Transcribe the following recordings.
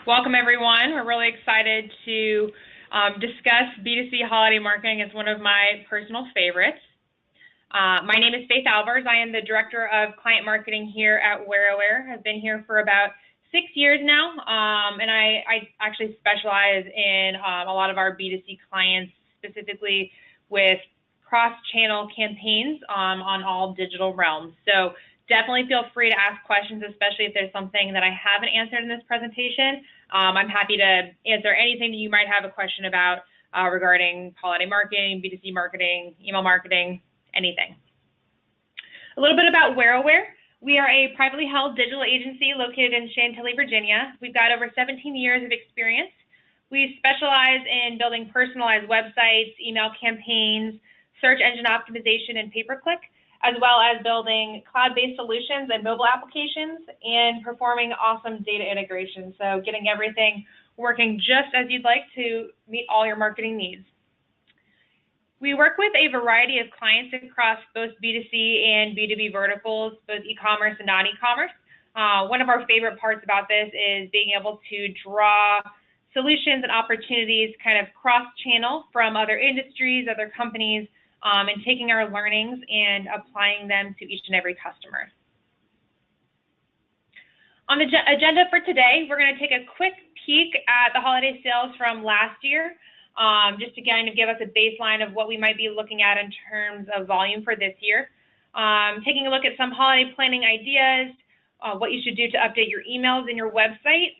Welcome, everyone. We're really excited to discuss B2C holiday marketing. It's one of my personal favorites. My name is Faith Albers. I am the Director of Client Marketing here at WearAware. I've been here for about 6 years now, and I actually specialize in a lot of our B2C clients, specifically with cross-channel campaigns on all digital realms. So definitely feel free to ask questions, especially if there's something that I haven't answered in this presentation. I'm happy to answer anything that you might have a question about regarding holiday marketing, B2C marketing, email marketing, anything. A little bit about WearAware. We are a privately held digital agency located in Chantilly, Virginia. We've got over 17 years of experience. We specialize in building personalized websites, email campaigns, search engine optimization, and pay-per-click, as well as building cloud-based solutions and mobile applications and performing awesome data integration. So getting everything working just as you'd like to meet all your marketing needs. We work with a variety of clients across both B2C and B2B verticals, both e-commerce and non-e-commerce. One of our favorite parts about this is being able to draw solutions and opportunities kind of cross-channel from other industries, other companies, and taking our learnings and applying them to each and every customer. On the agenda for today, we're going to take a quick peek at the holiday sales from last year, just to kind of give us a baseline of what we might be looking at in terms of volume for this year. Taking a look at some holiday planning ideas, what you should do to update your emails and your website.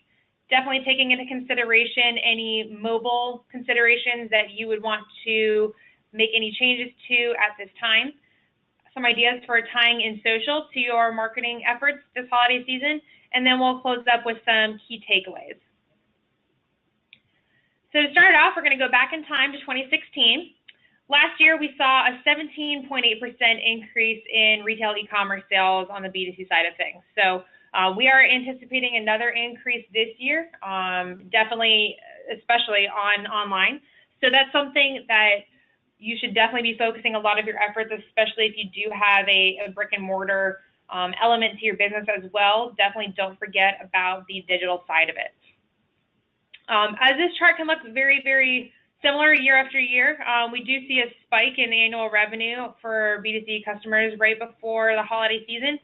Definitely taking into consideration any mobile considerations that you would want to make any changes to at this time. Some ideas for tying in social to your marketing efforts this holiday season, and then we'll close up with some key takeaways. So to start off, we're going to go back in time to 2016. Last year, we saw a 17.8% increase in retail e-commerce sales on the B2C side of things. So we are anticipating another increase this year, definitely, especially on online. So that's something that you should definitely be focusing a lot of your efforts, especially if you do have a brick and mortar element to your business as well. Definitely don't forget about the digital side of it. As this chart can look very, very similar year after year, we do see a spike in annual revenue for B2C customers right before the holiday season.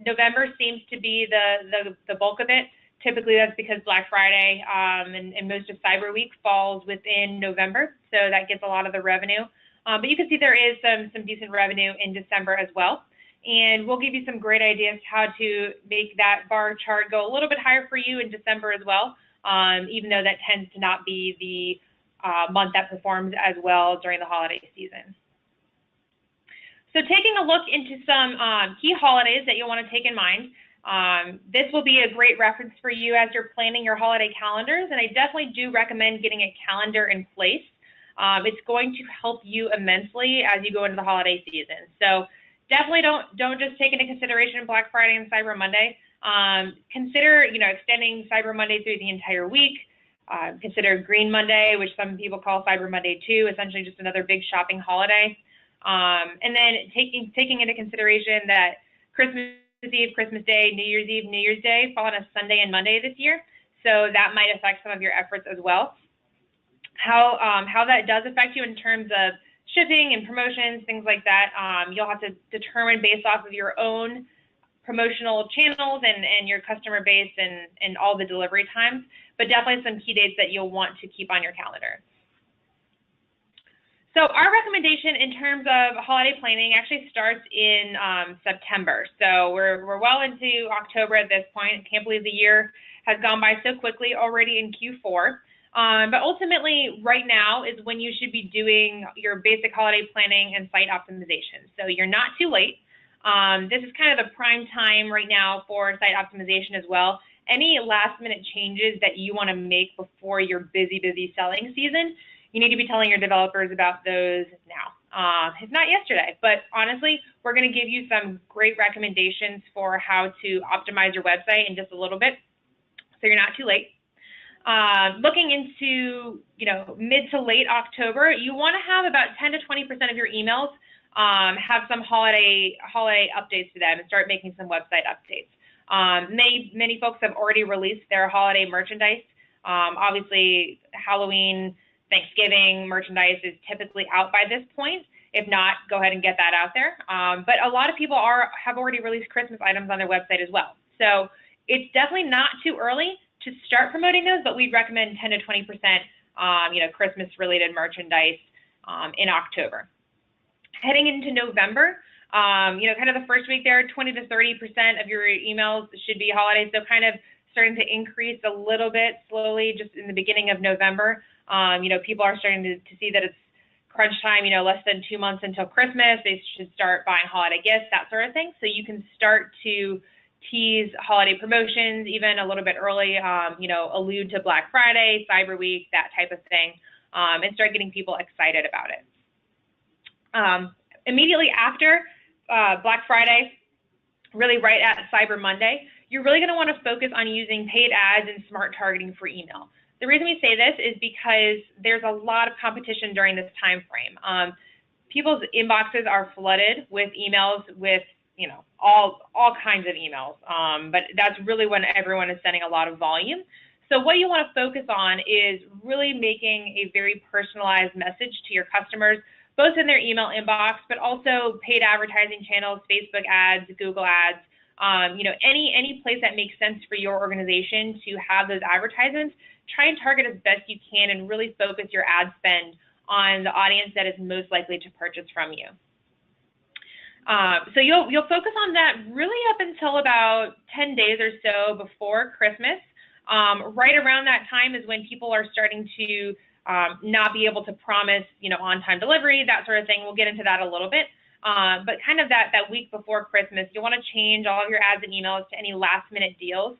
November seems to be the bulk of it. Typically, that's because Black Friday and most of Cyber Week falls within November, so that gets a lot of the revenue. But you can see there is some decent revenue in December as well. And we'll give you some great ideas how to make that bar chart go a little bit higher for you in December as well, even though that tends to not be the month that performs as well during the holiday season. So taking a look into some key holidays that you'll want to take in mind. This will be a great reference for you as you're planning your holiday calendars, and I definitely do recommend getting a calendar in place. It's going to help you immensely as you go into the holiday season. So definitely don't just take into consideration Black Friday and Cyber Monday. Consider extending Cyber Monday through the entire week. Consider Green Monday, which some people call Cyber Monday too, essentially just another big shopping holiday. And then taking into consideration that Christmas Eve, Christmas Day, New Year's Eve, New Year's Day fall on a Sunday and Monday this year, so that might affect some of your efforts as well. How that does affect you in terms of shipping and promotions, things like that, you'll have to determine based off of your own promotional channels and your customer base and all the delivery times, but definitely some key dates that you'll want to keep on your calendar. So our recommendation in terms of holiday planning actually starts in September. So we're well into October at this point. I can't believe the year has gone by so quickly already in Q4. But ultimately, right now is when you should be doing your basic holiday planning and site optimization. So you're not too late. This is kind of the prime time right now for site optimization as well. Any last minute changes that you want to make before your busy selling season, you need to be telling your developers about those now. If not yesterday, but honestly, we're going to give you some great recommendations for how to optimize your website in just a little bit, so you're not too late. Looking into mid to late October, you want to have about 10 to 20% of your emails have some holiday updates to them and start making some website updates. Many folks have already released their holiday merchandise. Obviously, Halloween, Thanksgiving merchandise is typically out by this point. If not, go ahead and get that out there. But a lot of people have already released Christmas items on their website as well. So it's definitely not too early to start promoting those, but we'd recommend 10 to 20% Christmas-related merchandise in October. Heading into November, kind of the first week there, 20 to 30% of your emails should be holidays. So kind of starting to increase a little bit slowly just in the beginning of November. People are starting to see that it's crunch time, less than 2 months until Christmas. They should start buying holiday gifts, that sort of thing. So you can start to tease holiday promotions even a little bit early, allude to Black Friday, Cyber Week, that type of thing, and start getting people excited about it. Immediately after Black Friday, really right at Cyber Monday, you're really going to want to focus on using paid ads and smart targeting for email. The reason we say this is because there's a lot of competition during this time frame. People's inboxes are flooded with emails with, all kinds of emails, but that's really when everyone is sending a lot of volume. So what you want to focus on is really making a very personalized message to your customers, both in their email inbox, but also paid advertising channels, Facebook ads, Google ads, any place that makes sense for your organization to have those advertisements. Try and target as best you can and really focus your ad spend on the audience that is most likely to purchase from you. So you'll focus on that really up until about 10 days or so before Christmas. Right around that time is when people are starting to not be able to promise, on-time delivery, that sort of thing. We'll get into that a little bit. But kind of that week before Christmas, you'll want to change all of your ads and emails to any last-minute deals.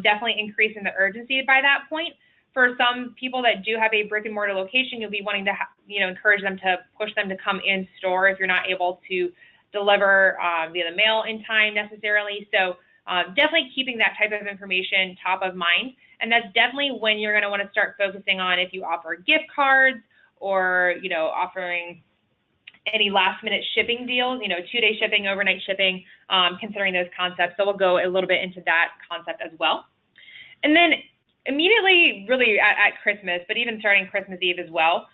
Definitely increasing the urgency by that point. For some people that do have a brick-and-mortar location, you'll be wanting to, encourage them to push them to come in store if you're not able to deliver via the mail in time necessarily. So definitely keeping that type of information top of mind. And that's definitely when you're going to want to start focusing on if you offer gift cards or, offering any last-minute shipping deals, 2-day shipping, overnight shipping, considering those concepts. So we'll go a little bit into that concept as well. And then immediately, really at Christmas, but even starting Christmas Eve as well,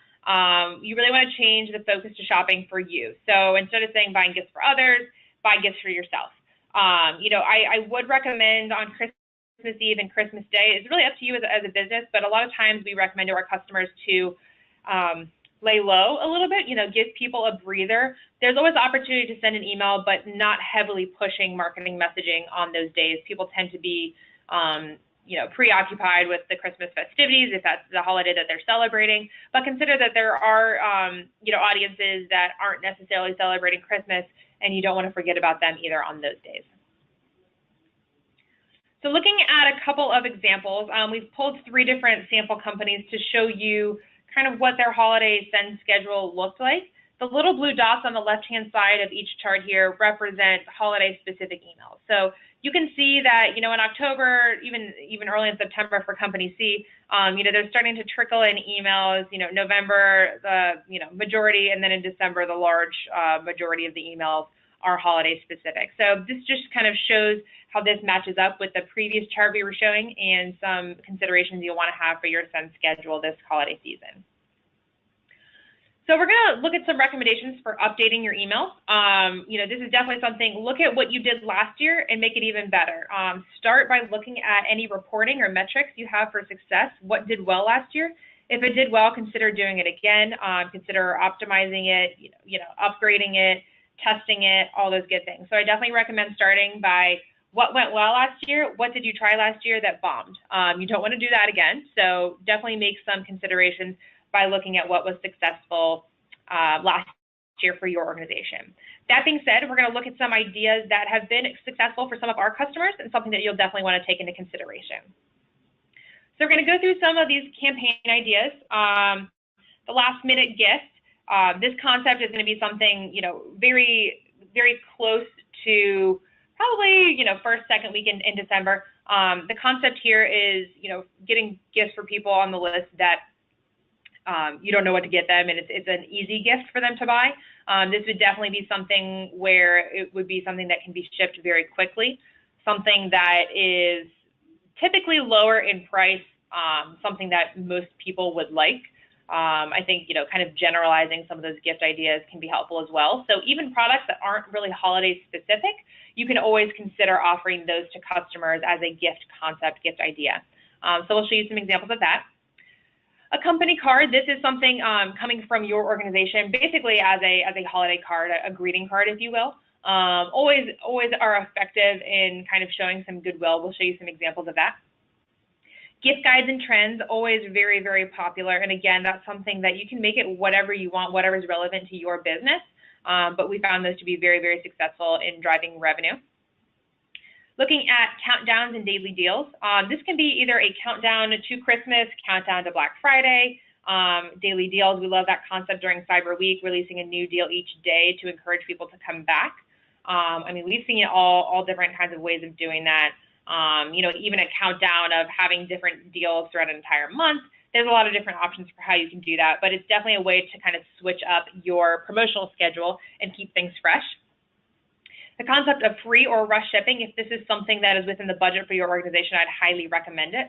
you really want to change the focus to shopping for you. So instead of saying buying gifts for others, buy gifts for yourself. I would recommend on Christmas Eve and Christmas Day, it's really up to you as a business, but a lot of times we recommend to our customers to lay low a little bit, give people a breather. There's always opportunity to send an email, but not heavily pushing marketing messaging on those days. People tend to be, preoccupied with the Christmas festivities, if that's the holiday that they're celebrating. But consider that there are, audiences that aren't necessarily celebrating Christmas, and you don't want to forget about them either on those days. So looking at a couple of examples, we've pulled 3 different sample companies to show you kind of what their holiday send schedule looked like. The little blue dots on the left-hand side of each chart here represent holiday-specific emails. So you can see that, in October, even early in September for Company C, they're starting to trickle in emails, November, the, majority, and then in December, the large majority of the emails are holiday-specific. So this just kind of shows how this matches up with the previous chart we were showing and some considerations you'll want to have for your send schedule this holiday season. So we're going to look at some recommendations for updating your email. This is definitely something, look at what you did last year and make it even better. Start by looking at any reporting or metrics you have for success. What did well last year? If it did well, consider doing it again. Consider optimizing it, upgrading it, testing it, all those good things. So I definitely recommend starting by what went well last year, what did you try last year that bombed? You don't want to do that again, so definitely make some considerations by looking at what was successful last year for your organization. That being said, we're going to look at some ideas that have been successful for some of our customers and something that you'll definitely want to take into consideration. So we're going to go through some of these campaign ideas. The last minute gift, this concept is going to be something, very, very close to probably, first, second week in December. The concept here is, getting gifts for people on the list that you don't know what to get them, and it's an easy gift for them to buy. This would definitely be something where it would be something that can be shipped very quickly. something that is typically lower in price, something that most people would like. I think, kind of generalizing some of those gift ideas can be helpful as well. So even products that aren't really holiday specific, you can always consider offering those to customers as a gift concept, gift idea. So we'll show you some examples of that. A company card, this is something coming from your organization, basically as a holiday card, a greeting card, if you will. Always are effective in kind of showing some goodwill. We'll show you some examples of that. Gift guides and trends, always very, very popular. And again, that's something that you can make it whatever you want, whatever is relevant to your business. But we found those to be very, very successful in driving revenue. Looking at countdowns and daily deals, this can be either a countdown to Christmas, countdown to Black Friday, daily deals. We love that concept during Cyber Week, releasing a new deal each day to encourage people to come back. I mean, we've seen it all different kinds of ways of doing that. Even a countdown of having different deals throughout an entire month. There's a lot of different options for how you can do that, but it's definitely a way to kind of switch up your promotional schedule and keep things fresh. The concept of free or rush shipping, if this is something that is within the budget for your organization, I'd highly recommend it,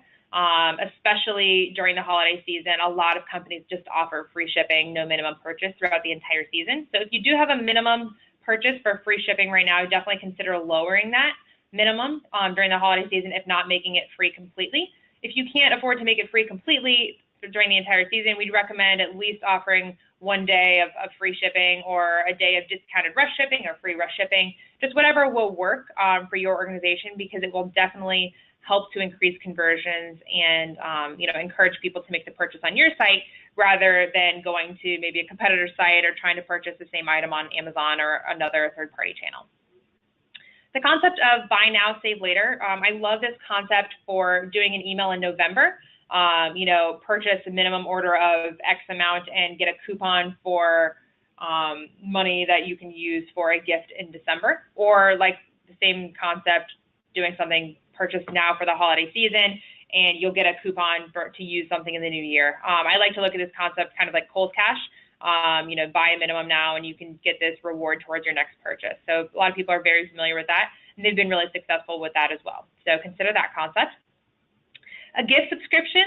especially during the holiday season. A lot of companies just offer free shipping, no minimum purchase throughout the entire season. So if you do have a minimum purchase for free shipping right now, definitely consider lowering that minimum during the holiday season, if not making it free completely. If you can't afford to make it free completely during the entire season, we'd recommend at least offering 1 day of free shipping or a day of discounted rush shipping or free rush shipping, just whatever will work for your organization, because it will definitely help to increase conversions and encourage people to make the purchase on your site rather than going to maybe a competitor's site or trying to purchase the same item on Amazon or another third-party channel. The concept of buy now, save later. I love this concept for doing an email in November. Purchase a minimum order of X amount and get a coupon for money that you can use for a gift in December, or like the same concept, doing something purchase now for the holiday season and you'll get a coupon to use something in the new year. I like to look at this concept kind of like cold cash. Buy a minimum now and you can get this reward towards your next purchase. So a lot of people are very familiar with that, and they've been really successful with that as well. So consider that concept. A gift subscription,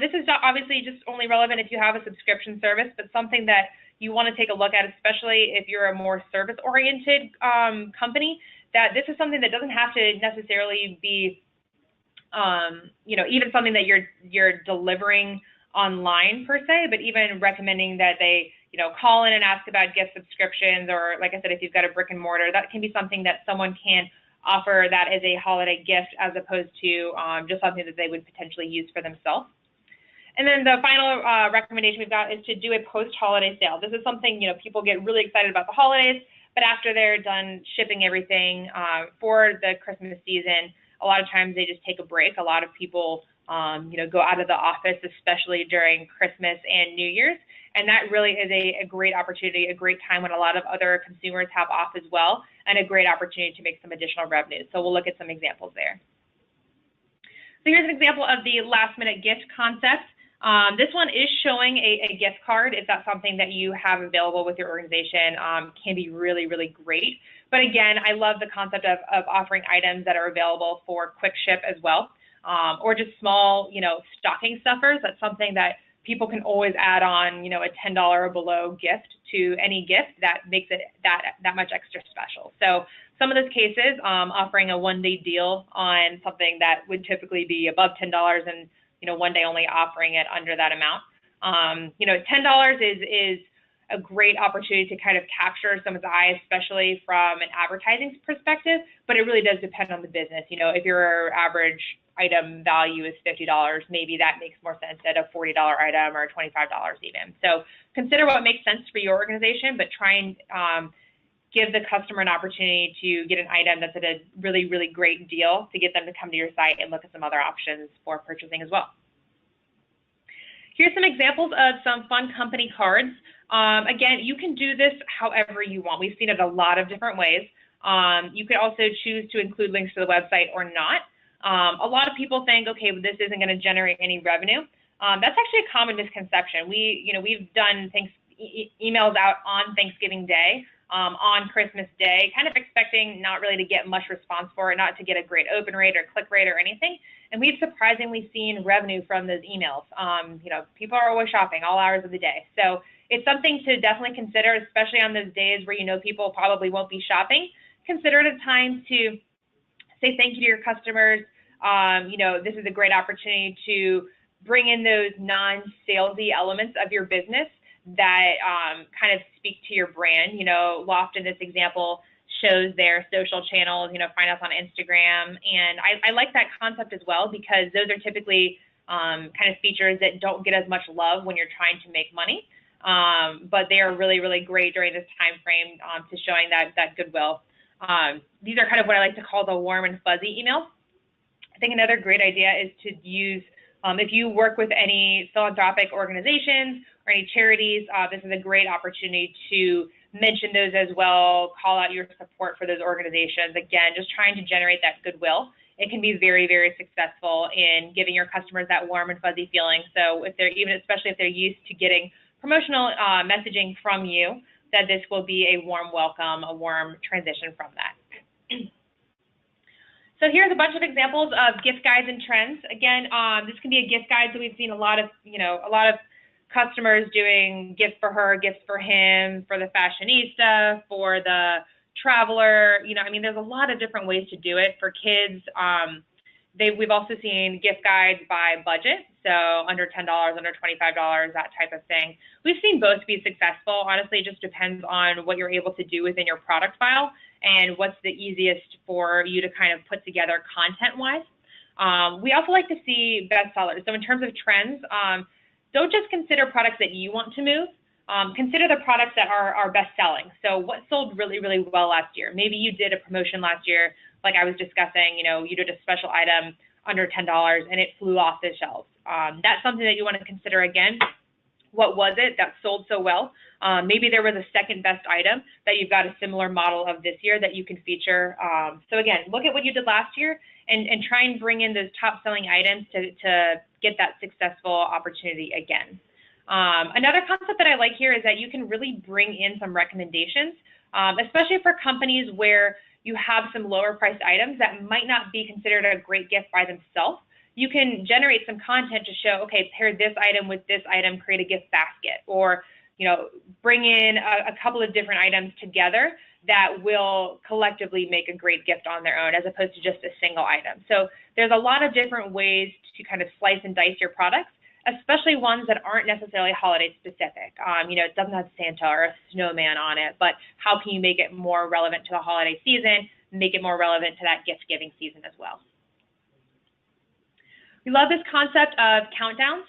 this is obviously just only relevant if you have a subscription service, but something that you want to take a look at, especially if you're a more service-oriented company, that this is something that doesn't have to necessarily be, even something that you're delivering online per se, but even recommending that they, call in and ask about gift subscriptions, or like I said, if you've got a brick and mortar, that can be something that someone can offer that as a holiday gift as opposed to just something that they would potentially use for themselves. And then the final recommendation we've got is to do a post-holiday sale. This is something, people get really excited about the holidays, but after they're done shipping everything for the Christmas season, a lot of times they just take a break. A lot of people, go out of the office, especially during Christmas and New Year's. And that really is a great opportunity, a great time when a lot of other consumers have off as well, and a great opportunity to make some additional revenue. So we'll look at some examples there. So here's an example of the last minute gift concept. This one is showing a gift card. If that's something that you have available with your organization, can be really, really great. But again, I love the concept of offering items that are available for quick ship as well, or just small, stocking stuffers. That's something that people can always add on, a $10 or below gift to any gift that makes it that much extra special. So some of those cases, offering a one-day deal on something that would typically be above $10 and, one day only offering it under that amount. $10 is a great opportunity to kind of capture someone's eye, especially from an advertising perspective, but it really does depend on the business. If your average item value is $50, maybe that makes more sense at a $40 item or $25 even. So consider what makes sense for your organization, but try and give the customer an opportunity to get an item that's at a really, really great deal to get them to come to your site and look at some other options for purchasing as well. Here's some examples of some fun company cards. Again, you can do this however you want. We've seen it a lot of different ways. You could also choose to include links to the website or not. A lot of people think, okay, well, this isn't going to generate any revenue. That's actually a common misconception. We've done emails out on Thanksgiving Day, on Christmas Day, kind of expecting not really to get much response for it, not to get a great open rate or click rate or anything. And we've surprisingly seen revenue from those emails. People are always shopping all hours of the day. So it's something to definitely consider, especially on those days where people probably won't be shopping. Consider it a time to say thank you to your customers. This is a great opportunity to bring in those non-salesy elements of your business that kind of speak to your brand. Loft in this example shows their social channels, find us on Instagram. And I like that concept as well, because those are typically kind of features that don't get as much love when you're trying to make money. But they are really, really great during this time frame to showing that goodwill. These are kind of what I like to call the warm and fuzzy emails. I think another great idea is to use, if you work with any philanthropic organizations or any charities, this is a great opportunity to mention those as well, call out your support for those organizations. Again, just trying to generate that goodwill. It can be very, very successful in giving your customers that warm and fuzzy feeling. So if they're especially if they're used to getting promotional messaging from you, that this will be a warm welcome, a warm transition from that. So here's a bunch of examples of gift guides and trends. Again, this can be a gift guide, so we've seen a lot of customers doing gifts for her, gifts for him, for the fashionista, for the traveler. There's a lot of different ways to do it. For kids, we've also seen gift guides by budget, so under $10, under $25, that type of thing. We've seen both be successful. Honestly, it just depends on what you're able to do within your product file and what's the easiest for you to kind of put together content-wise. We also like to see bestsellers. So in terms of trends, don't just consider products that you want to move. Consider the products that are best-selling. So what sold really, really well last year? Maybe you did a promotion last year, like I was discussing, you did a special item under $10 and it flew off the shelves. That's something that you want to consider again. What was it that sold so well? Maybe there was a second best item that you've got a similar model of this year that you can feature. So again, look at what you did last year and try and bring in those top selling items to get that successful opportunity again. Another concept that I like here is that you can really bring in some recommendations, especially for companies where you have some lower priced items that might not be considered a great gift by themselves. You can generate some content to show, okay, pair this item with this item, create a gift basket, or bring in a couple of different items together that will collectively make a great gift on their own, as opposed to just a single item. So there's a lot of different ways to kind of slice and dice your products, especially ones that aren't necessarily holiday specific. It doesn't have Santa or a snowman on it, but how can you make it more relevant to the holiday season, make it more relevant to that gift giving season as well. We love this concept of countdowns,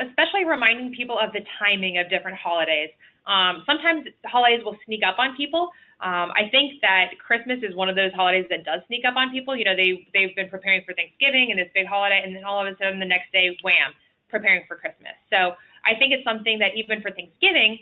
especially reminding people of the timing of different holidays. Sometimes the holidays will sneak up on people. I think that Christmas is one of those holidays that does sneak up on people. They've been preparing for Thanksgiving and this big holiday, and then all of a sudden the next day, wham, preparing for Christmas. So I think it's something that even for Thanksgiving,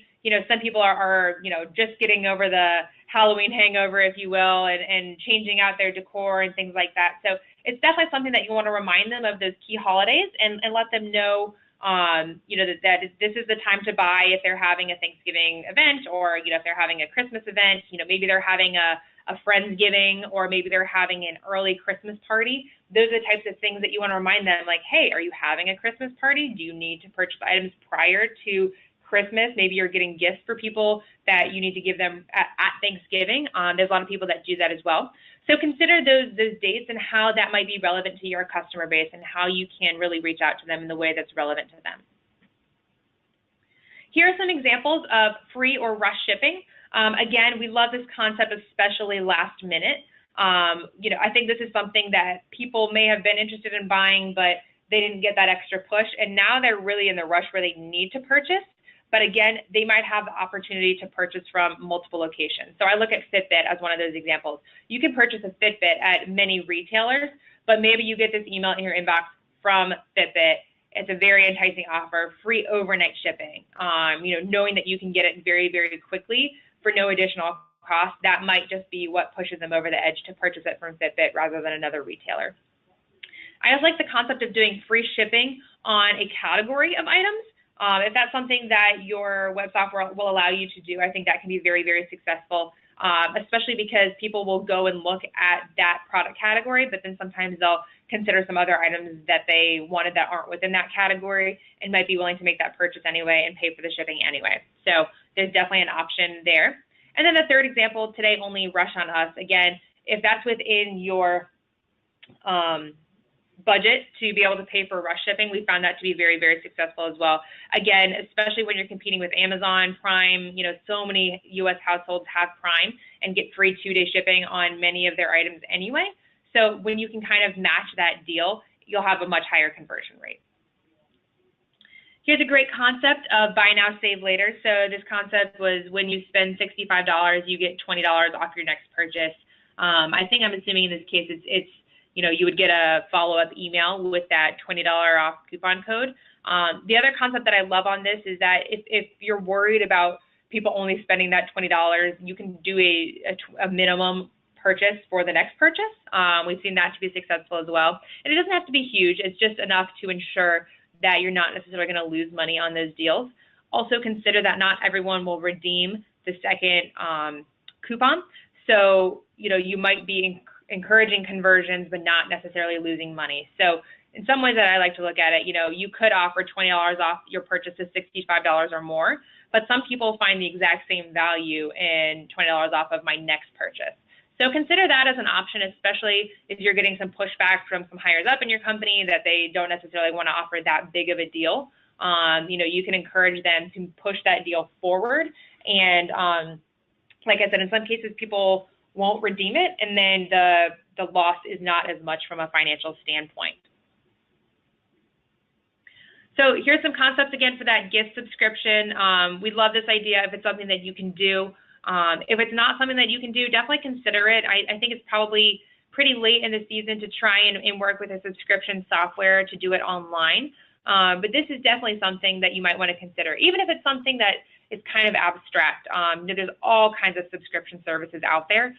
some people are just getting over the Halloween hangover, if you will, and changing out their decor and things like that. So it's definitely something that you want to remind them of those key holidays and let them know, that this is the time to buy if they're having a Thanksgiving event, or, if they're having a Christmas event, maybe they're having a Friendsgiving, or maybe they're having an early Christmas party. Those are the types of things that you want to remind them, like, hey, are you having a Christmas party? Do you need to purchase items prior to Christmas? Maybe you're getting gifts for people that you need to give them at Thanksgiving. There's a lot of people that do that as well. So consider those dates and how that might be relevant to your customer base and how you can really reach out to them in the way that's relevant to them. Here are some examples of free or rush shipping. Again, we love this concept, especially last minute. I think this is something that people may have been interested in buying, but they didn't get that extra push, and now they're really in the rush where they need to purchase. But again, they might have the opportunity to purchase from multiple locations. So I look at Fitbit as one of those examples. You can purchase a Fitbit at many retailers, but maybe you get this email in your inbox from Fitbit. It's a very enticing offer, free overnight shipping. Knowing that you can get it very, very quickly for no additional cost, that might just be what pushes them over the edge to purchase it from Fitbit rather than another retailer. I also like the concept of doing free shipping on a category of items. If that's something that your web software will allow you to do, I think that can be very, very successful. especially because people will go and look at that product category, but then sometimes they'll consider some other items that they wanted that aren't within that category and might be willing to make that purchase anyway and pay for the shipping anyway. So there's definitely an option there. And then the third example, today only Rush on Us. Again, if that's within your budget to be able to pay for rush shipping, we found that to be very, very successful as well. Again, especially when you're competing with Amazon Prime, you know, so many US households have Prime and get free 2-day shipping on many of their items anyway. So when you can kind of match that deal, you'll have a much higher conversion rate. Here's a great concept of buy now, save later. So this concept was when you spend $65, you get $20 off your next purchase. I think I'm assuming in this case it's you know, you would get a follow-up email with that $20 off coupon code. The other concept that I love on this is that if you're worried about people only spending that $20, you can do a minimum purchase for the next purchase. We've seen that to be successful as well. And it doesn't have to be huge. It's just enough to ensure that you're not necessarily going to lose money on those deals. Also consider that not everyone will redeem the second coupon. So, you know, you might be encouraging conversions, but not necessarily losing money. So in some ways that I like to look at it, you know, you could offer $20 off your purchase of $65 or more, but some people find the exact same value in $20 off of my next purchase. So consider that as an option, especially if you're getting some pushback from some higher up in your company that they don't necessarily want to offer that big of a deal. You know, you can encourage them to push that deal forward. And like I said, in some cases, people won't redeem it, and then the loss is not as much from a financial standpoint. So here's some concepts again for that gift subscription. We love this idea if it's something that you can do. If it's not something that you can do, definitely consider it. I think it's probably pretty late in the season to try and work with a subscription software to do it online. But this is definitely something that you might want to consider, even if it's something that is kind of abstract. You know, there's all kinds of subscription services out there,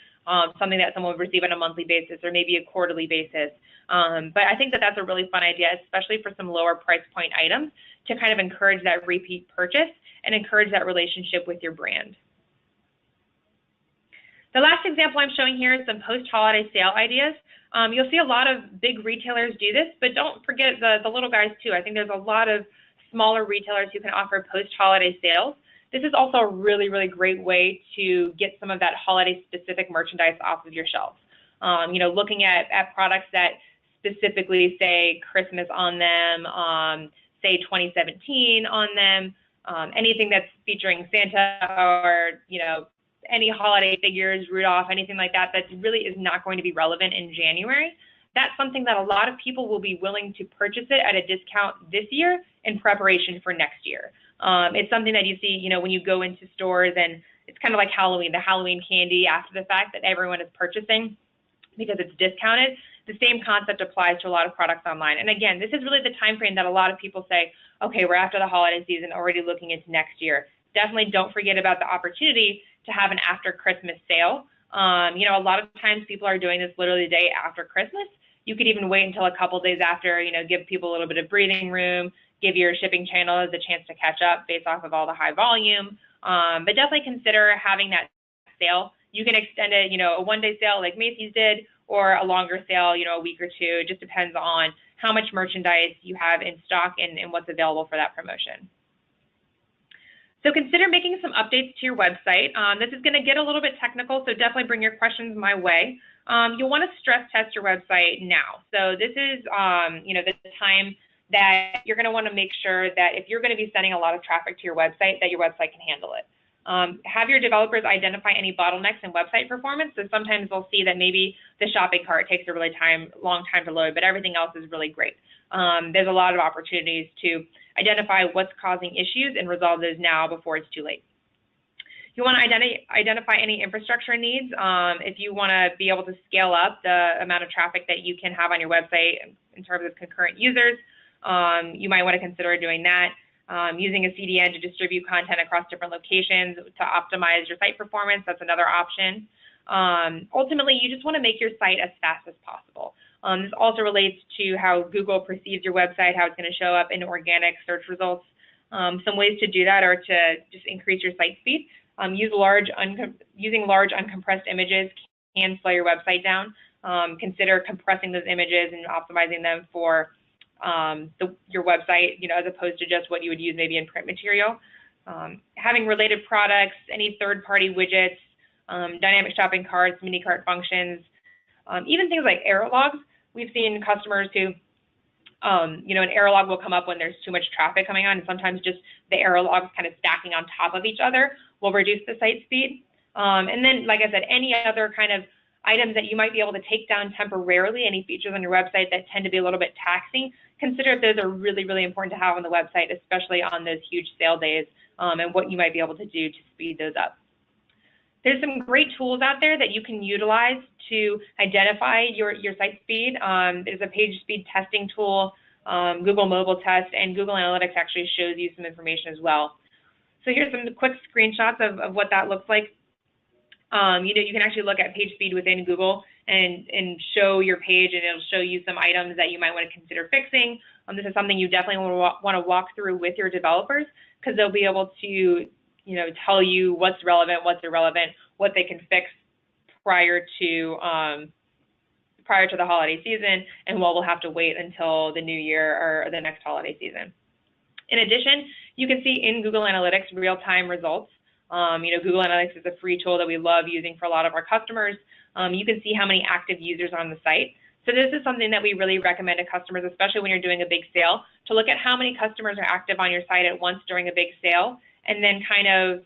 something that someone would receive on a monthly basis or maybe a quarterly basis. But I think that that's a really fun idea, especially for some lower price point items, to kind of encourage that repeat purchase and encourage that relationship with your brand. The last example I'm showing here is some post-holiday sale ideas. You'll see a lot of big retailers do this, but don't forget the little guys too. I think there's a lot of smaller retailers who can offer post-holiday sales. This is also a really, really great way to get some of that holiday-specific merchandise off of your shelves. You know, looking at products that specifically say Christmas on them, say 2017 on them, anything that's featuring Santa or, you know, any holiday figures, Rudolph, anything like that, that really is not going to be relevant in January. That's something that a lot of people will be willing to purchase it at a discount this year in preparation for next year. It's something that you see, you know, when you go into stores, and it's kind of like Halloween, the Halloween candy after the fact that everyone is purchasing because it's discounted. The same concept applies to a lot of products online. And again, this is really the time frame that a lot of people say, okay, we're after the holiday season, already looking into next year. Definitely don't forget about the opportunity to have an after Christmas sale. You know, a lot of times people are doing this literally the day after Christmas. You could even wait until a couple days after, you know, give people a little bit of breathing room, give your shipping channels a chance to catch up based off of all the high volume. But definitely consider having that sale. You can extend it, you know, a one-day sale like Macy's did, or a longer sale, you know, a week or two. It just depends on how much merchandise you have in stock and what's available for that promotion. So consider making some updates to your website. This is going to get a little bit technical, so definitely bring your questions my way. You'll want to stress test your website now. So this is, you know, the time that you're going to want to make sure that if you're going to be sending a lot of traffic to your website, that your website can handle it. Have your developers identify any bottlenecks in website performance. So sometimes they'll see that maybe the shopping cart takes a really long time to load, but everything else is really great. There's a lot of opportunities to identify what's causing issues and resolve those now before it's too late. You want to identify any infrastructure needs. If you want to be able to scale up the amount of traffic that you can have on your website in terms of concurrent users, you might want to consider doing that. Using a CDN to distribute content across different locations to optimize your site performance, that's another option. Ultimately, you just want to make your site as fast as possible. This also relates to how Google perceives your website, how it's going to show up in organic search results. Some ways to do that are to just increase your site speed. Using large uncompressed images can slow your website down. Consider compressing those images and optimizing them for your website, as opposed to just what you would use maybe in print material. Having related products, any third-party widgets, dynamic shopping carts, mini cart functions, even things like error logs. We've seen customers who, an error log will come up when there's too much traffic coming on, and sometimes just the error logs kind of stacking on top of each other will reduce the site speed. And then, like I said, any other kind of items that you might be able to take down temporarily, any features on your website that tend to be a little bit taxing, consider if those are really, really important to have on the website, especially on those huge sale days, and what you might be able to do to speed those up. There's some great tools out there that you can utilize to identify your site speed. There's a page speed testing tool, Google Mobile Test, and Google Analytics actually shows you some information as well. So here's some quick screenshots of what that looks like. You can actually look at page speed within Google and show your page, and it'll show you some items that you might want to consider fixing. This is something you definitely want to walk through with your developers, because they'll be able to tell you what's relevant, what's irrelevant, what they can fix prior to the holiday season, and what we'll have to wait until the new year or the next holiday season. In addition, you can see in Google Analytics real-time results. Google Analytics is a free tool that we love using for a lot of our customers. You can see how many active users are on the site. So this is something that we really recommend to customers, especially when you're doing a big sale, to look at how many customers are active on your site at once during a big sale, and then kind of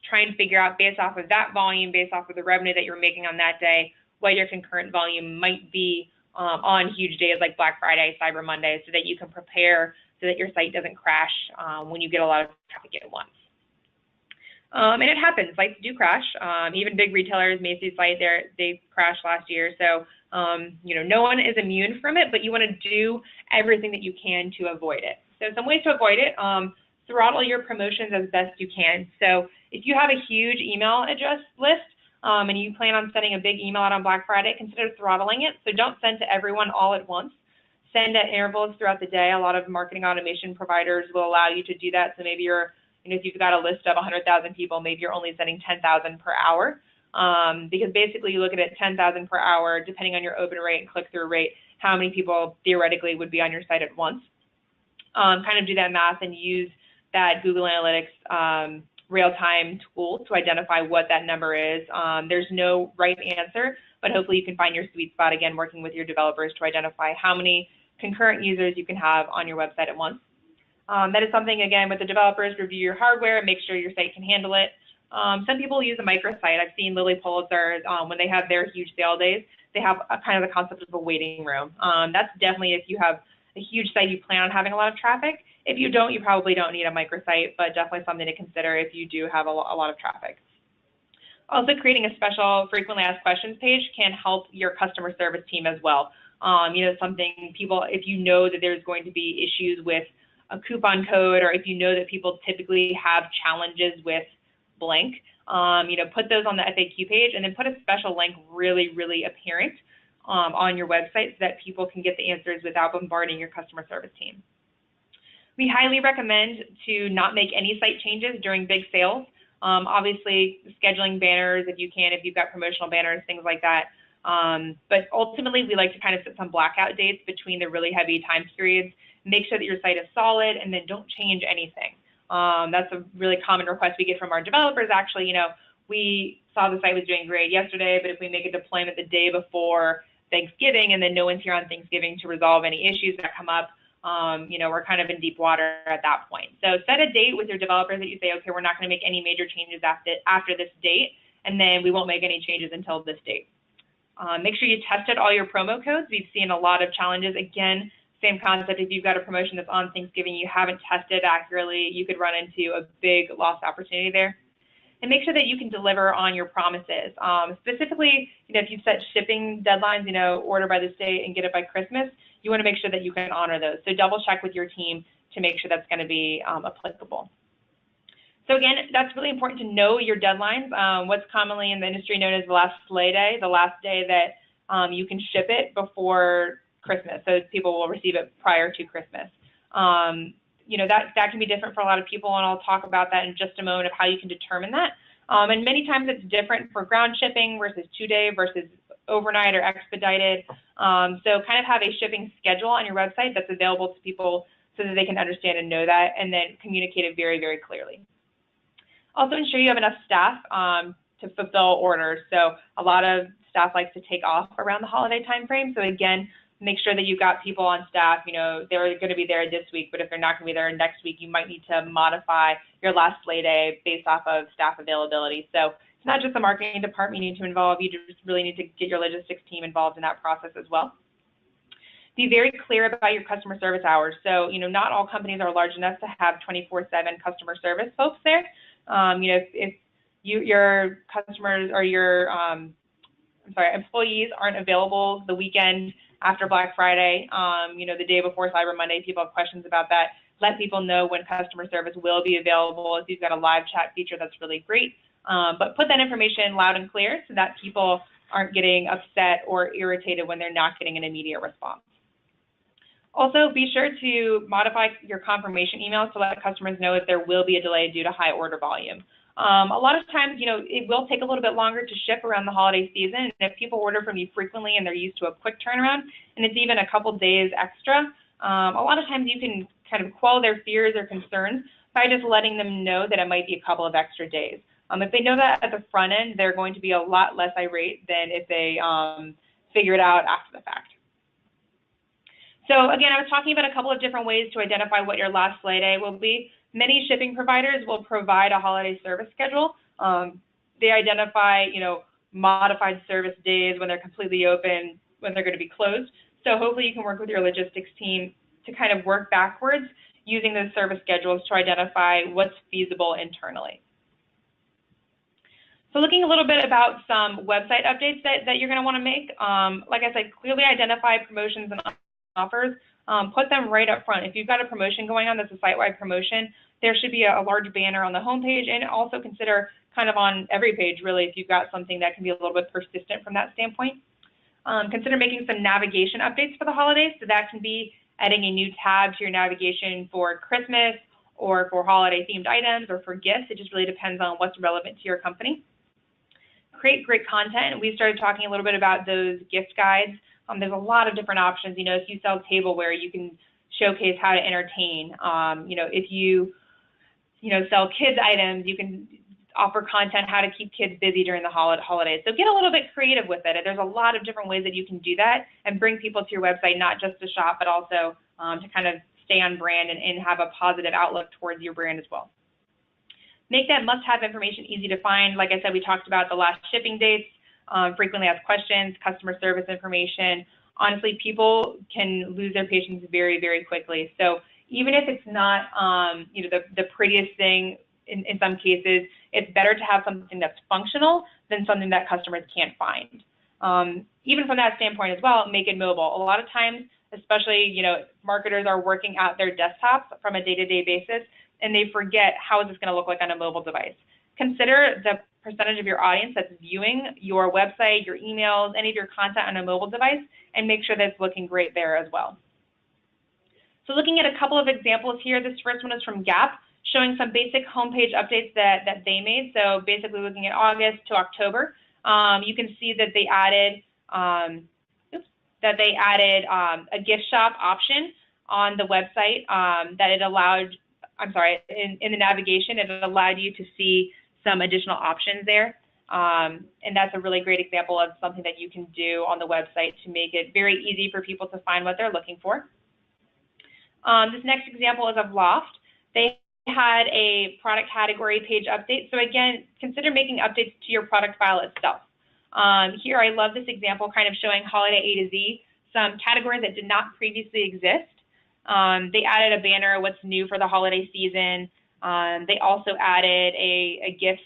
try and figure out, based off of that volume, based off of the revenue that you're making on that day, what your concurrent volume might be on huge days like Black Friday, Cyber Monday, so that you can prepare so that your site doesn't crash when you get a lot of traffic at once. And it happens, sites do crash. Even big retailers, Macy's site, they crashed last year. So, no one is immune from it, but you want to do everything that you can to avoid it. So some ways to avoid it, throttle your promotions as best you can. So if you have a huge email address list and you plan on sending a big email out on Black Friday, consider throttling it. So don't send to everyone all at once. Send at intervals throughout the day. A lot of marketing automation providers will allow you to do that. So maybe if you've got a list of 100,000 people, maybe you're only sending 10,000 per hour, because basically you look at it 10,000 per hour, depending on your open rate and click-through rate, how many people theoretically would be on your site at once. Kind of do that math and use that Google Analytics real-time tool to identify what that number is. There's no right answer, but hopefully you can find your sweet spot, again, working with your developers to identify how many concurrent users you can have on your website at once. That is something, again, with the developers, review your hardware, make sure your site can handle it. Some people use a microsite. I've seen Lilly Pulitzer, when they have their huge sale days, they have kind of the concept of a waiting room. That's definitely if you have a huge site, you plan on having a lot of traffic. If you don't, you probably don't need a microsite, but definitely something to consider if you do have a lot of traffic. Also, creating a special frequently asked questions page can help your customer service team as well. Something people, if you know that there's going to be issues with a coupon code, or if you know that people typically have challenges with blank, put those on the FAQ page, and then put a special link really, really apparent on your website so that people can get the answers without bombarding your customer service team. We highly recommend to not make any site changes during big sales. Obviously, scheduling banners if you can, if you've got promotional banners, things like that. But ultimately, we like to kind of set some blackout dates between the really heavy time periods. Make sure that your site is solid, and then don't change anything. That's a really common request we get from our developers. Actually, we saw the site was doing great yesterday, but if we make a deployment the day before Thanksgiving and then no one's here on Thanksgiving to resolve any issues that come up, we're kind of in deep water at that point. So set a date with your developers that you say, okay, we're not going to make any major changes after this date, and then we won't make any changes until this date. Make sure you tested all your promo codes. We've seen a lot of challenges. Again, same concept. If you've got a promotion that's on Thanksgiving, you haven't tested accurately, you could run into a big lost opportunity there. And make sure that you can deliver on your promises. Specifically, if you've set shipping deadlines, order by this date and get it by Christmas, you want to make sure that you can honor those. So double check with your team to make sure that's going to be applicable. So again, that's really important to know your deadlines. What's commonly in the industry known as the last slay day, the last day that you can ship it before Christmas, so people will receive it prior to Christmas. That can be different for a lot of people, and I'll talk about that in just a moment of how you can determine that. And many times it's different for ground shipping versus 2-day versus overnight or expedited. So kind of have a shipping schedule on your website that's available to people so that they can understand and know that, and then communicate it very, very clearly. Also ensure you have enough staff to fulfill orders. So a lot of staff likes to take off around the holiday time frame. So again, make sure that you've got people on staff. You know, they're going to be there this week, but if they're not going to be there next week, you might need to modify your last sleigh day based off of staff availability. So it's not just the marketing department you need to involve, you just really need to get your logistics team involved in that process as well. Be very clear about your customer service hours. So, you know, not all companies are large enough to have 24/7 customer service folks there. You know, if your customers or your employees aren't available the weekend after Black Friday, you know, the day before Cyber Monday, people have questions about that. Let people know when customer service will be available. If you've got a live chat feature, that's really great. But put that information loud and clear so that people aren't getting upset or irritated when they're not getting an immediate response. Also, be sure to modify your confirmation emails to let customers know if there will be a delay due to high order volume. A lot of times, you know, it will take a little bit longer to ship around the holiday season. And if people order from you frequently and they're used to a quick turnaround, and it's even a couple days extra, a lot of times you can kind of quell their fears or concerns by just letting them know that it might be a couple of extra days. If they know that at the front end, they're going to be a lot less irate than if they figure it out after the fact. So again, I was talking about a couple of different ways to identify what your last sleigh day will be. Many shipping providers will provide a holiday service schedule. They identify, you know, modified service days when they're completely open, when they're going to be closed. So hopefully you can work with your logistics team to kind of work backwards using those service schedules to identify what's feasible internally. So looking a little bit about some website updates that you're going to want to make. Like I said, clearly identify promotions and offers. Put them right up front. If you've got a promotion going on that's a site-wide promotion, there should be a large banner on the homepage, and also consider kind of on every page, really, if you've got something that can be a little bit persistent from that standpoint. Consider making some navigation updates for the holidays. So that can be adding a new tab to your navigation for Christmas or for holiday-themed items or for gifts. It just really depends on what's relevant to your company. Create great content. We started talking a little bit about those gift guides. There's a lot of different options. You know, if you sell tableware, you can showcase how to entertain. You know, if you sell kids items, you can offer content how to keep kids busy during the holidays. So get a little bit creative with it. There's a lot of different ways that you can do that and bring people to your website, not just to shop, but also to kind of stay on brand and have a positive outlook towards your brand as well. Make that must-have information easy to find. Like I said, we talked about the last shipping dates, frequently asked questions, customer service information. Honestly, people can lose their patience very, very quickly. So even if it's not you know, the prettiest thing in some cases, it's better to have something that's functional than something that customers can't find. Even from that standpoint as well, make it mobile. A lot of times, especially, you know, marketers are working at their desktops from a day-to-day basis, and they forget how is this going to look like on a mobile device. Consider the percentage of your audience that's viewing your website, your emails, any of your content on a mobile device, and make sure that it's looking great there as well. So looking at a couple of examples here, this first one is from Gap, showing some basic homepage updates that they made. So basically looking at August to October, you can see that they added a gift shop option on the website that it allowed, in the navigation, it allowed you to see some additional options there. And that's a really great example of something that you can do on the website to make it very easy for people to find what they're looking for. This next example is of Loft. They had a product category page update. So again, consider making updates to your product file itself. Here, I love this example, kind of showing holiday A to Z, some categories that did not previously exist. They added a banner, what's new for the holiday season. They also added a gifts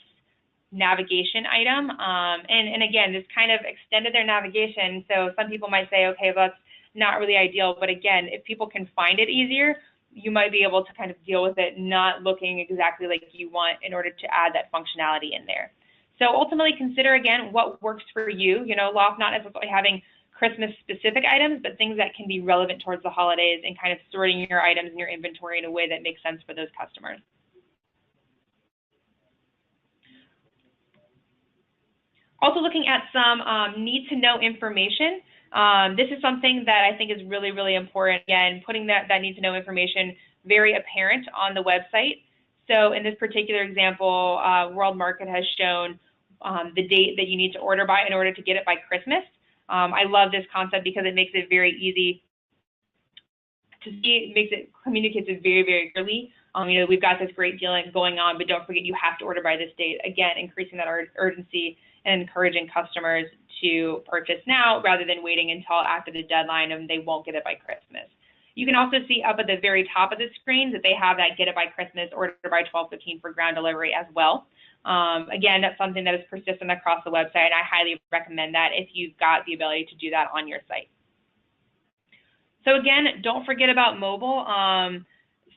navigation item. And again, this kind of extended their navigation. So some people might say, okay, well, that's not really ideal. But again, if people can find it easier, you might be able to kind of deal with it not looking exactly like you want in order to add that functionality in there. So ultimately consider, again, what works for you. You know, Loft not necessarily having Christmas-specific items, but things that can be relevant towards the holidays and kind of sorting your items in your inventory in a way that makes sense for those customers. Also looking at some need-to-know information. This is something that I think is really, really important. Again, putting that need-to-know information very apparent on the website. So in this particular example, World Market has shown the date that you need to order by in order to get it by Christmas. I love this concept because it makes it very easy to see. It communicates it very, very clearly. You know, we've got this great deal going on, but don't forget you have to order by this date. Again, increasing that urgency and encouraging customers to purchase now rather than waiting until after the deadline and they won't get it by Christmas. You can also see up at the very top of the screen that they have that get it by Christmas, order by 12/15 for ground delivery as well. Again, that's something that is persistent across the website. I highly recommend that if you've got the ability to do that on your site. So again, don't forget about mobile.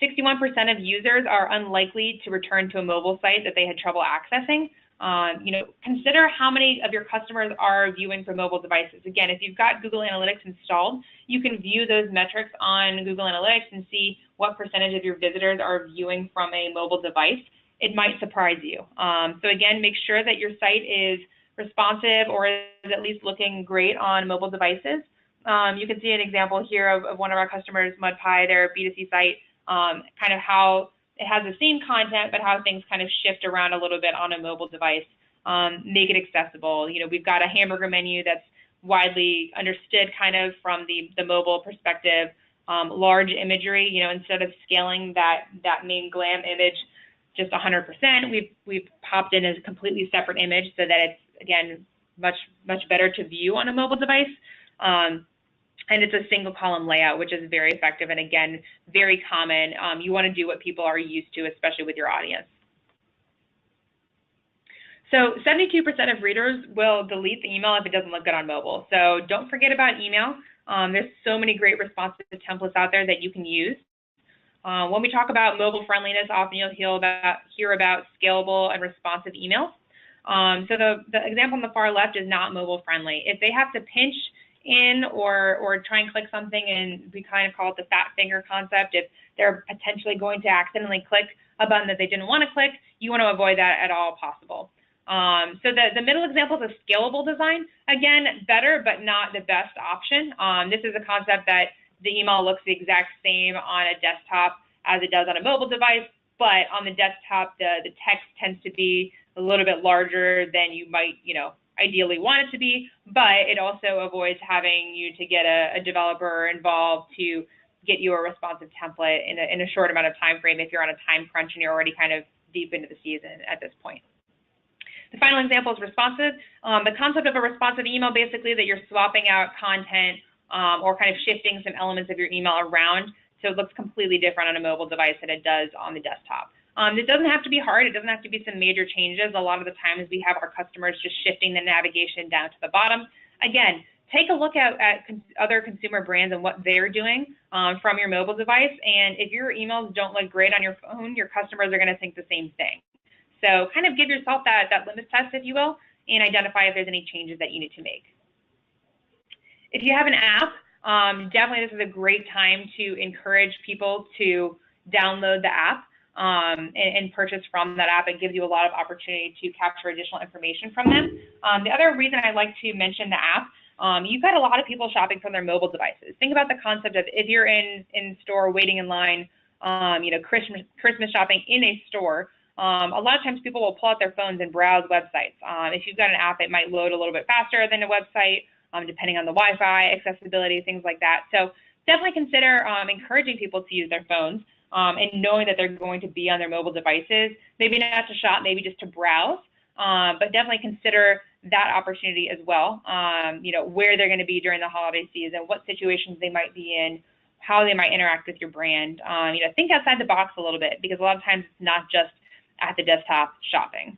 61% of users are unlikely to return to a mobile site that they had trouble accessing. You know, consider how many of your customers are viewing from mobile devices. Again, if you've got Google Analytics installed, you can view those metrics on Google Analytics and see what percentage of your visitors are viewing from a mobile device. It might surprise you. So again, make sure that your site is responsive or is at least looking great on mobile devices. You can see an example here of one of our customers, MudPie, their B2C site, kind of how it has the same content, but how things kind of shift around a little bit on a mobile device, make it accessible. You know, we've got a hamburger menu that's widely understood kind of from the mobile perspective, large imagery, you know, instead of scaling that main glam image just 100%, we've popped in a completely separate image so that it's, again, much better to view on a mobile device. And it's a single column layout, which is very effective and, again, very common. You want to do what people are used to, especially with your audience. So 72% of readers will delete the email if it doesn't look good on mobile. So don't forget about email. There's so many great responsive templates out there that you can use. When we talk about mobile friendliness, often you'll hear about scalable and responsive emails. So the example on the far left is not mobile friendly. If they have to pinch in or try and click something, and we kind of call it the fat finger concept, if they're potentially going to accidentally click a button that they didn't want to click, you want to avoid that at all possible. So the middle example is a scalable design. Again, better but not the best option. This is a concept that the email looks the exact same on a desktop as it does on a mobile device, but on the desktop, the text tends to be a little bit larger than you might, you know, ideally want it to be, but it also avoids having you to get a developer involved to get you a responsive template in a short amount of time frame if you're on a time crunch and you're already kind of deep into the season at this point. The final example is responsive. The concept of a responsive email, basically that you're swapping out content or kind of shifting some elements of your email around so it looks completely different on a mobile device than it does on the desktop. It doesn't have to be hard. It doesn't have to be some major changes. A lot of the times we have our customers just shifting the navigation down to the bottom. Again, take a look at other consumer brands and what they're doing from your mobile device. And if your emails don't look great on your phone, your customers are going to think the same thing. So kind of give yourself that litmus test, if you will, and identify if there's any changes that you need to make. If you have an app, definitely this is a great time to encourage people to download the app. And purchase from that app. It gives you a lot of opportunity to capture additional information from them. The other reason I like to mention the app, you've got a lot of people shopping from their mobile devices. Think about the concept of if you're in store waiting in line, you know, Christmas shopping in a store, a lot of times people will pull out their phones and browse websites. If you've got an app, it might load a little bit faster than a website, depending on the Wi-Fi, accessibility, things like that. So definitely consider encouraging people to use their phones. And knowing that they're going to be on their mobile devices, maybe not to shop, maybe just to browse, but definitely consider that opportunity as well. You know, where they're going to be during the holiday season, what situations they might be in, how they might interact with your brand. You know, think outside the box a little bit because a lot of times it's not just at the desktop shopping.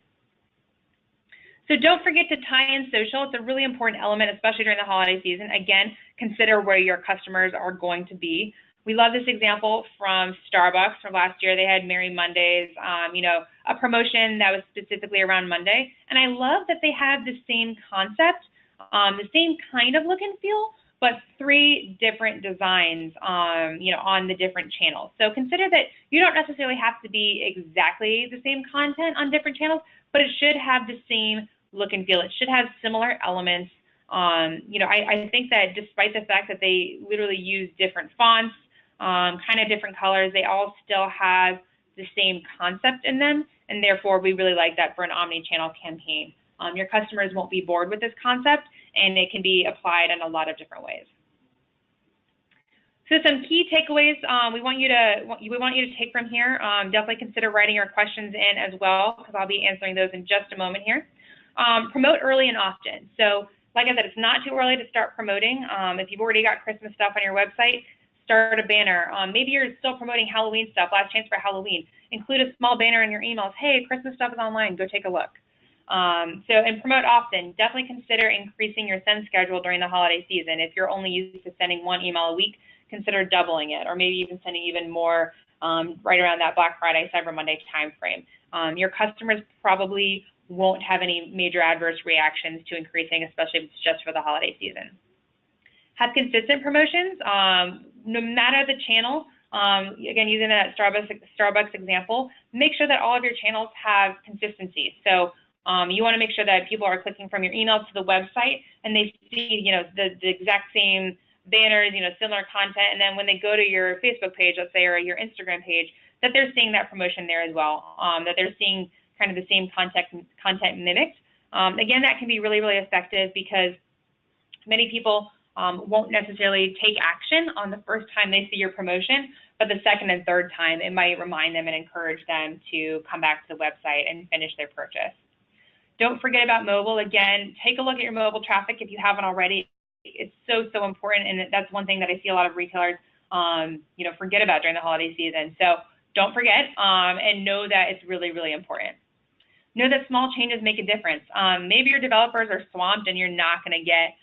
So don't forget to tie in social. It's a really important element, especially during the holiday season. Again, consider where your customers are going to be. We love this example from Starbucks from last year. They had Merry Mondays, you know, a promotion that was specifically around Monday. And I love that they have the same concept, the same kind of look and feel, but 3 different designs, you know, on the different channels. So consider that you don't necessarily have to be exactly the same content on different channels, but it should have the same look and feel. It should have similar elements. You know, I think that despite the fact that they literally use different fonts, kind of different colors, they all still have the same concept in them, and therefore we really like that for an omni-channel campaign. Your customers won't be bored with this concept, and it can be applied in a lot of different ways. So some key takeaways we want you to take from here. Definitely consider writing your questions in as well, because I'll be answering those in just a moment here. Promote early and often. So like I said, it's not too early to start promoting. If you've already got Christmas stuff on your website, start a banner. Maybe you're still promoting Halloween stuff, last chance for Halloween. Include a small banner in your emails. Hey, Christmas stuff is online, go take a look. And promote often. Definitely consider increasing your send schedule during the holiday season. If you're only used to sending 1 email a week, consider doubling it, or maybe even sending even more right around that Black Friday, Cyber Monday timeframe. Your customers probably won't have any major adverse reactions to increasing, especially if it's just for the holiday season. Have consistent promotions, no matter the channel. Again, using that Starbucks example, make sure that all of your channels have consistency. So you want to make sure that people are clicking from your email to the website and they see, you know, the exact same banners, you know, similar content, and then when they go to your Facebook page, let's say, or your Instagram page, that they're seeing that promotion there as well, that they're seeing kind of the same content mimicked. Again, that can be really, really effective because many people won't necessarily take action on the first time they see your promotion, but the second and third time, it might remind them and encourage them to come back to the website and finish their purchase. Don't forget about mobile. Again, take a look at your mobile traffic if you haven't already. It's so important, and that's one thing that I see a lot of retailers you know, forget about during the holiday season. So don't forget, and know that it's really, really important. Know that small changes make a difference. Maybe your developers are swamped and you're not going to get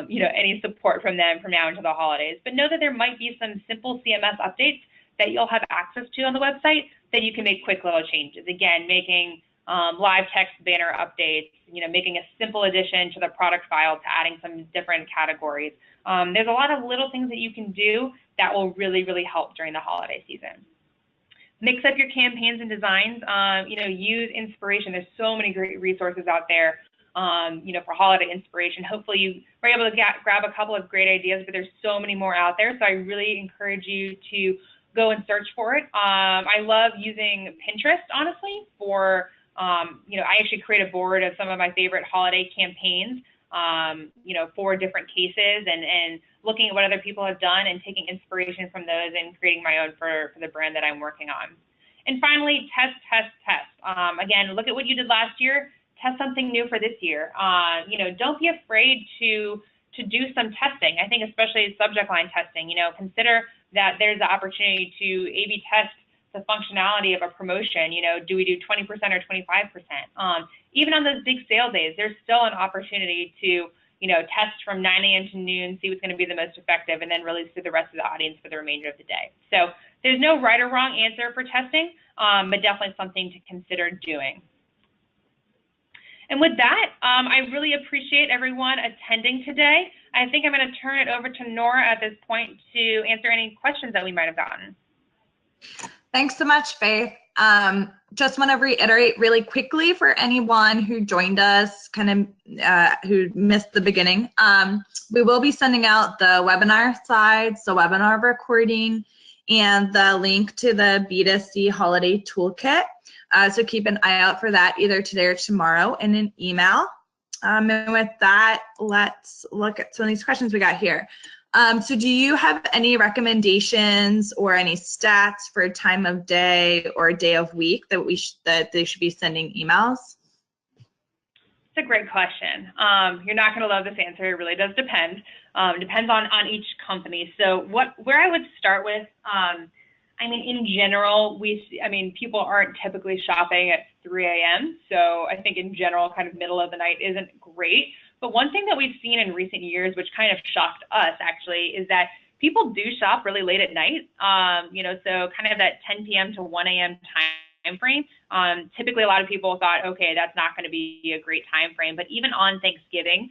you know, any support from them from now into the holidays, but know that there might be some simple CMS updates that you'll have access to on the website that you can make quick little changes. Again, making live text banner updates, you know, making a simple addition to the product file to adding some different categories. There's a lot of little things that you can do that will really, really help during the holiday season. Mix up your campaigns and designs. You know, use inspiration. There's so many great resources out there, you know, for holiday inspiration. Hopefully you were able to grab a couple of great ideas, but there's so many more out there. So I really encourage you to go and search for it. I love using Pinterest, honestly, for you know, I actually create a board of some of my favorite holiday campaigns, you know, for different cases and looking at what other people have done and taking inspiration from those and creating my own for the brand that I'm working on. And finally, test. Again, look at what you did last year, test something new for this year. You know, don't be afraid to do some testing. I think especially subject line testing, you know, consider that there's the opportunity to A/B test the functionality of a promotion. You know, do we do 20% or 25%? Even on those big sale days, there's still an opportunity to, you know, test from 9 a.m. to noon, see what's going to be the most effective, and then release to the rest of the audience for the remainder of the day. So there's no right or wrong answer for testing, but definitely something to consider doing. And with that, I really appreciate everyone attending today. I think I'm going to turn it over to Nora at this point to answer any questions that we might have gotten. Thanks so much, Faith. Just want to reiterate really quickly for anyone who joined us, kind of who missed the beginning. We will be sending out the webinar slides, the webinar recording, and the link to the B2C holiday toolkit. So keep an eye out for that either today or tomorrow in an email. And with that, let's look at some of these questions we got here. So do you have any recommendations or any stats for time of day or day of week that they should be sending emails? It's a great question. You're not going to love this answer. It really does depend. Depends on each company. So where I would start with, I mean, in general, people aren't typically shopping at 3 a.m. So I think in general, kind of middle of the night isn't great. But one thing that we've seen in recent years, which kind of shocked us actually, is that people do shop really late at night. You know, so kind of that 10 p.m. to 1 a.m. time frame. Typically, a lot of people thought, okay, that's not going to be a great time frame. But even on Thanksgiving,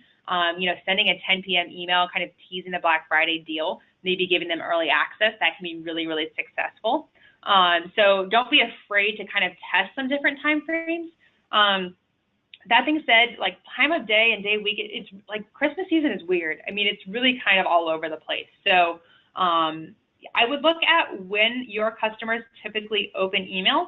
you know, sending a 10 p.m. email, kind of teasing the Black Friday deal, maybe giving them early access, that can be really, really successful. So don't be afraid to kind of test some different time frames. That being said, like time of day and day of week, it's like Christmas season is weird. I mean, it's really kind of all over the place. So I would look at when your customers typically open emails.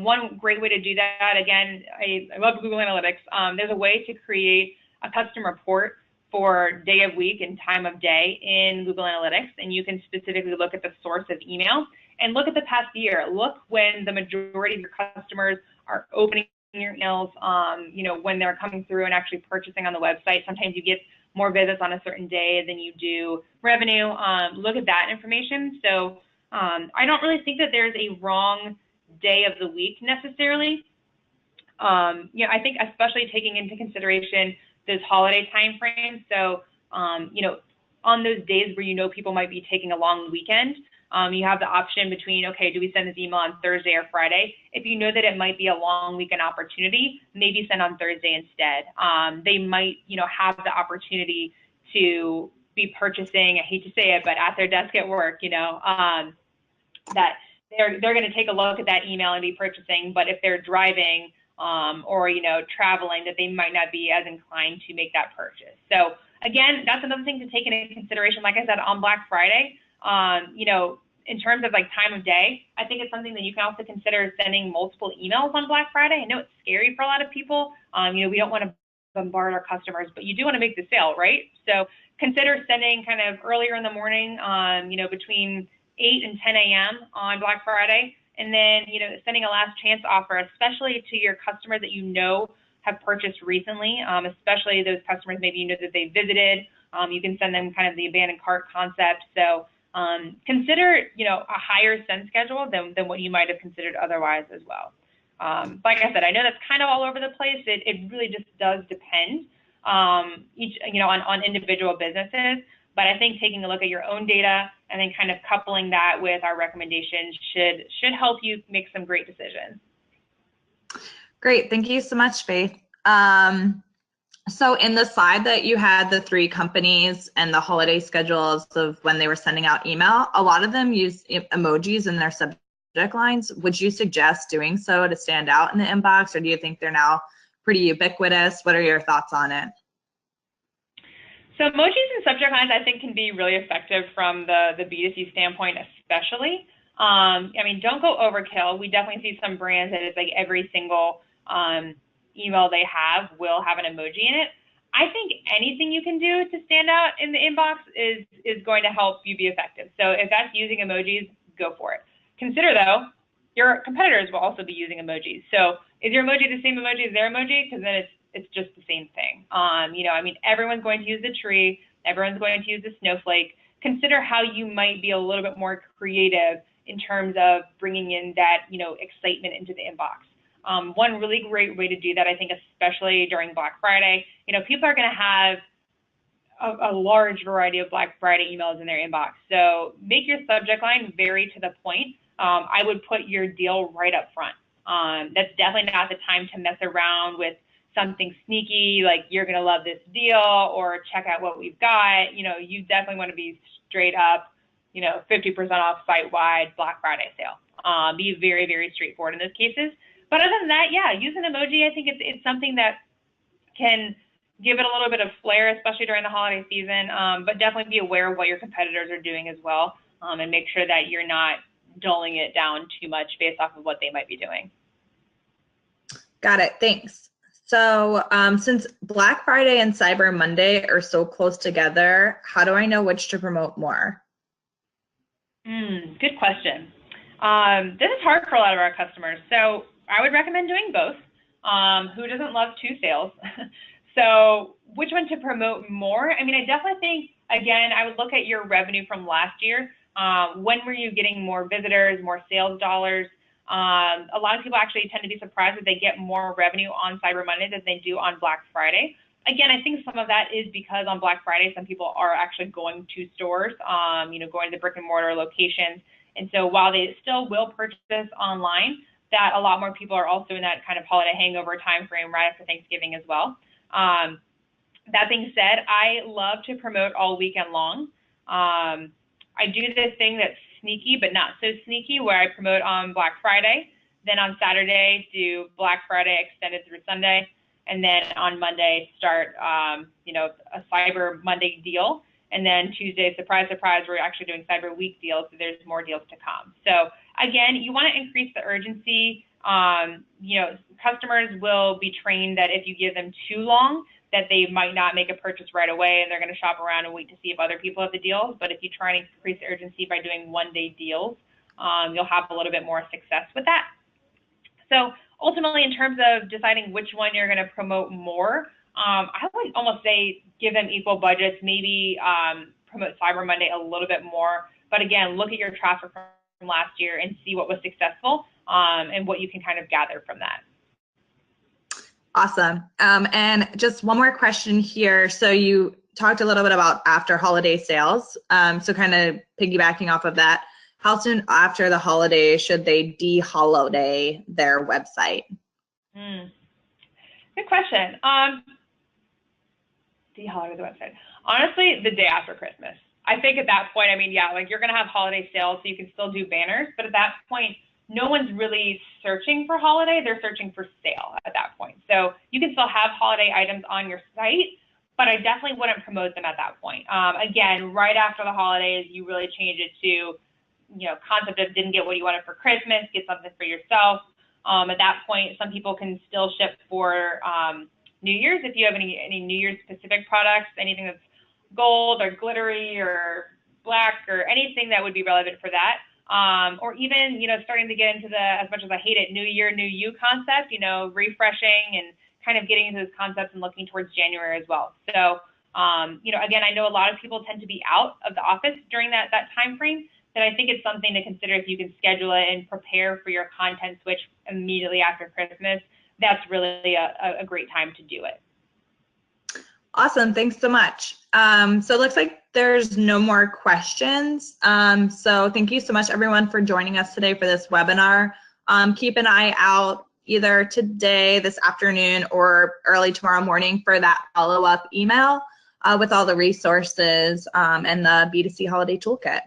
One great way to do that, again, I love Google Analytics. There's a way to create a custom report for day of week and time of day in Google Analytics, and you can specifically look at the source of email and look at the past year. Look when the majority of your customers are opening your emails, you know, when they're coming through and actually purchasing on the website. Sometimes you get more visits on a certain day than you do revenue. Look at that information. So I don't really think that there's a wrong day of the week necessarily. You know, I think especially taking into consideration those holiday time frames. So, you know, on those days where you know people might be taking a long weekend, you have the option between, okay, do we send this email on Thursday or Friday? If you know that it might be a long weekend opportunity, maybe send on Thursday instead. They might, you know, have the opportunity to be purchasing, I hate to say it, but at their desk at work, you know, that they're going to take a look at that email and be purchasing. But if they're driving or, you know, traveling, that they might not be as inclined to make that purchase. So again, that's another thing to take into consideration. Like I said, on Black Friday, you know, in terms of like time of day, I think it's something that you can also consider sending multiple emails on Black Friday. I know it's scary for a lot of people. You know, we don't want to bombard our customers, but you do want to make the sale, right? So consider sending kind of earlier in the morning, you know, between 8 and 10 a.m. on Black Friday, and then, you know, sending a last chance offer, especially to your customers that you know have purchased recently, especially those customers maybe you know that they visited. You can send them kind of the abandoned cart concept. So consider, you know, a higher send schedule than what you might have considered otherwise as well. Like I said, I know that's kind of all over the place. It really just does depend you know, on individual businesses. But I think taking a look at your own data and then kind of coupling that with our recommendations should help you make some great decisions. Great, thank you so much, Faith. So in the slide that you had, the 3 companies and the holiday schedules of when they were sending out email, a lot of them use emojis in their subject lines. Would you suggest doing so to stand out in the inbox, or do you think they're now pretty ubiquitous? What are your thoughts on it? So emojis and subject lines, I think, can be really effective from the B2C standpoint, especially. I mean, don't go overkill. We definitely see some brands that it's like every single email they have will have an emoji in it. I think anything you can do to stand out in the inbox is going to help you be effective. So if that's using emojis, go for it. Consider, though, your competitors will also be using emojis. So is your emoji the same emoji as their emoji? Because then it's just the same thing. You know, I mean, everyone's going to use the tree. Everyone's going to use the snowflake. Consider how you might be a little bit more creative in terms of bringing in that, you know, excitement into the inbox. One really great way to do that, I think, especially during Black Friday, you know, people are going to have a large variety of Black Friday emails in their inbox. So make your subject line very to the point. I would put your deal right up front. That's definitely not the time to mess around with something sneaky, like you're going to love this deal or check out what we've got. You know, you definitely want to be straight up, you know, 50% off site-wide Black Friday sale. Be very, very straightforward in those cases. But other than that, yeah, use an emoji. I think it's something that can give it a little bit of flair, especially during the holiday season, but definitely be aware of what your competitors are doing as well, and make sure that you're not dulling it down too much based off of what they might be doing. Got it, thanks. So since Black Friday and Cyber Monday are so close together, how do I know which to promote more? Good question. This is hard for a lot of our customers. So I would recommend doing both. Who doesn't love 2 sales? So which one to promote more? I mean, I definitely think, again, I would look at your revenue from last year. When were you getting more visitors, more sales dollars? A lot of people actually tend to be surprised that they get more revenue on Cyber Monday than they do on Black Friday. Again, I think some of that is because on Black Friday, some people are actually going to stores, you know, going to the brick and mortar locations. And so while they still will purchase online, that a lot more people are also in that kind of holiday hangover time frame right after Thanksgiving as well. That being said, I love to promote all weekend long. I do this thing that's sneaky but not so sneaky, where I promote on Black Friday, then on Saturday do Black Friday extended through Sunday, and then on Monday start, you know, a Cyber Monday deal. And then Tuesday, surprise, surprise, we're actually doing Cyber Week deals, so there's more deals to come. So again, you want to increase the urgency. You know, customers will be trained that if you give them too long, that they might not make a purchase right away, and they're going to shop around and wait to see if other people have the deals. But if you try and increase the urgency by doing one-day deals, you'll have a little bit more success with that. So ultimately, in terms of deciding which one you're going to promote more, I would almost say give them equal budgets, maybe promote Cyber Monday a little bit more. But again, look at your traffic from last year and see what was successful and what you can kind of gather from that. Awesome. And just one more question here. So you talked a little bit about after holiday sales. So kind of piggybacking off of that, how soon after the holiday should they de-holiday their website? Good question. De-holiday the website. Honestly, the day after Christmas. I think at that point, I mean, yeah, like you're going to have holiday sales, so you can still do banners, but at that point, no one's really searching for holiday, they're searching for sale at that point. So you can still have holiday items on your site, but I definitely wouldn't promote them at that point. Again, right after the holidays, you really change it to, you know, concept of didn't get what you wanted for Christmas, get something for yourself. At that point, some people can still ship for New Year's if you have any New Year's specific products, anything that's gold or glittery or black or anything that would be relevant for that. Or even, you know, starting to get into the, as much as I hate it, New Year, New You concept, you know, refreshing and kind of getting into those concepts and looking towards January as well. So, you know, again, I know a lot of people tend to be out of the office during that time frame, that I think it's something to consider if you can schedule it and prepare for your content switch immediately after Christmas. That's really a great time to do it. Awesome, thanks so much. So it looks like there's no more questions. So thank you so much everyone for joining us today for this webinar. Keep an eye out either today, this afternoon, or early tomorrow morning for that follow-up email with all the resources and the B2C Holiday Toolkit.